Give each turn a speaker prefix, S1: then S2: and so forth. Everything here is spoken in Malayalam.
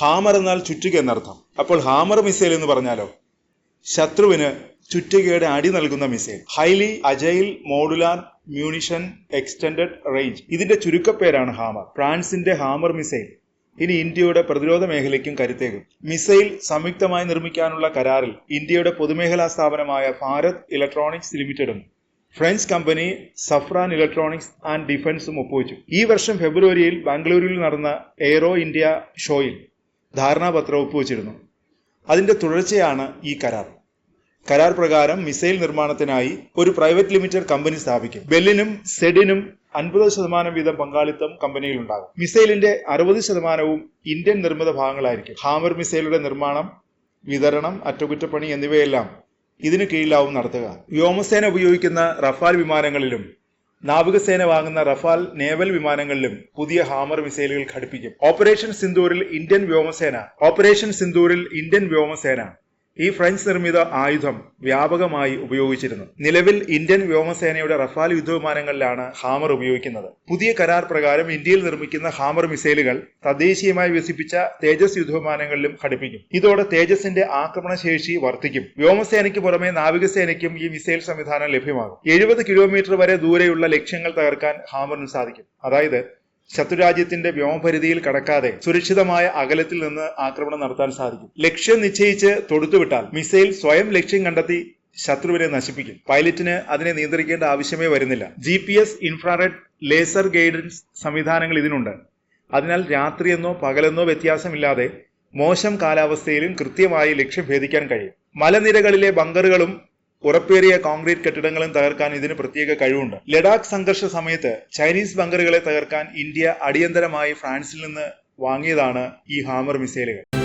S1: ഹാമർ എന്നാൽ ചുറ്റുക എന്നർത്ഥം. അപ്പോൾ ഹാമർ മിസൈൽ എന്ന് പറഞ്ഞാലോ? ശത്രുവിന് ചുറ്റുകയുടെ അടി നൽകുന്ന missile. Highly agile modular munition extended range, ഇതിന്റെ ചുരുക്കപ്പേരാണ് ഹാമർ. ഫ്രാൻസിന്റെ ഹാമർ മിസൈൽ ഇനി ഇന്ത്യയുടെ പ്രതിരോധ മേഖലയ്ക്കും കരുത്തേകും. മിസൈൽ സംയുക്തമായി നിർമ്മിക്കാനുള്ള കരാറിൽ ഇന്ത്യയുടെ പൊതുമേഖലാ സ്ഥാപനമായ ഭാരത് ഇലക്ട്രോണിക്സ് ലിമിറ്റഡും French company Safran electronics and ഡിഫൻസും ഒപ്പുവെച്ചു. ഈ വർഷം ഫെബ്രുവരിയിൽ ബാംഗ്ലൂരിൽ നടന്ന എയ്റോ ഇന്ത്യ ഷോയിൽ ധാരണാപത്രം ഒപ്പുവെച്ചിരുന്നു. അതിന്റെ തുടർച്ചയാണ് ഈ കരാർ. കരാർ പ്രകാരം മിസൈൽ നിർമ്മാണത്തിനായി ഒരു പ്രൈവറ്റ് ലിമിറ്റഡ് കമ്പനി സ്ഥാപിക്കും. ബെല്ലിനും സെഡിനും 50% വീതം പങ്കാളിത്തം കമ്പനിയിലുണ്ടാകും. മിസൈലിന്റെ 60% ഇന്ത്യൻ നിർമ്മിത ഭാഗങ്ങളായിരിക്കും. ഹാമർ മിസൈലുടെ നിർമ്മാണം, വിതരണം, അറ്റകുറ്റപ്പണി എന്നിവയെല്ലാം ഇതിനു കീഴിലാവും നടത്തുക. വ്യോമസേന ഉപയോഗിക്കുന്ന റഫാൽ വിമാനങ്ങളിലും നാവികസേന വാങ്ങുന്ന റഫാൽ നേവൽ വിമാനങ്ങളിലും പുതിയ ഹാമർ മിസൈലുകൾ ഘടിപ്പിക്കും. ഓപ്പറേഷൻ സിന്ദൂറിൽ ഇന്ത്യൻ വ്യോമസേന ഈ ഫ്രഞ്ച് നിർമ്മിത ആയുധം വ്യാപകമായി ഉപയോഗിച്ചിരുന്നു. നിലവിൽ ഇന്ത്യൻ വ്യോമസേനയുടെ റഫാൽ യുദ്ധവിമാനങ്ങളിലാണ് ഹാമർ ഉപയോഗിക്കുന്നത്. പുതിയ കരാർ പ്രകാരം ഇന്ത്യയിൽ നിർമ്മിക്കുന്ന ഹാമർ മിസൈലുകൾ തദ്ദേശീയമായി വികസിപ്പിച്ച തേജസ് യുദ്ധവിമാനങ്ങളിലും ഘടിപ്പിക്കും. ഇതോടെ തേജസിന്റെ ആക്രമണശേഷി വർദ്ധിക്കും. വ്യോമസേനയ്ക്ക് പുറമെ നാവികസേനയ്ക്കും ഈ മിസൈൽ സംവിധാനം ലഭ്യമാകും. 70 കിലോമീറ്റർ വരെ ദൂരെയുള്ള ലക്ഷ്യങ്ങൾ തകർക്കാൻ ഹാമറിന് സാധിക്കും. അതായത് ശത്രുരാജ്യത്തിന്റെ വ്യോമപരിധിയിൽ കടക്കാതെ സുരക്ഷിതമായ അകലത്തിൽ നിന്ന് ആക്രമണം നടത്താൻ സാധിക്കും. ലക്ഷ്യം നിശ്ചയിച്ച് തൊടുത്തുവിട്ടാൽ മിസൈൽ സ്വയം ലക്ഷ്യം കണ്ടെത്തി ശത്രുവിനെ നശിപ്പിക്കും. പൈലറ്റിന് അതിനെ നിയന്ത്രിക്കേണ്ട ആവശ്യമേ വരുന്നില്ല. GPS, ഇൻഫ്രാറെഡ്, ലേസർ ഗൈഡൻസ് സംവിധാനങ്ങൾ ഇതിനുണ്ട്. അതിനാൽ രാത്രിയെന്നോ പകലെന്നോ വ്യത്യാസമില്ലാതെ മോശം കാലാവസ്ഥയിലും കൃത്യമായി ലക്ഷ്യം ഭേദിക്കാൻ കഴിയും. മലനിരകളിലെ ബങ്കറുകളും ഉറപ്പേറിയ കോൺക്രീറ്റ് കെട്ടിടങ്ങളും തകർക്കാൻ ഇതിന് പ്രത്യേക കഴിവുണ്ട്. ലഡാക്ക് സംഘർഷ സമയത്ത് ചൈനീസ് ബങ്കറുകളെ തകർക്കാൻ ഇന്ത്യ അടിയന്തരമായി ഫ്രാൻസിൽ നിന്ന് വാങ്ങിയതാണ് ഈ ഹാമർ മിസൈലുകൾ.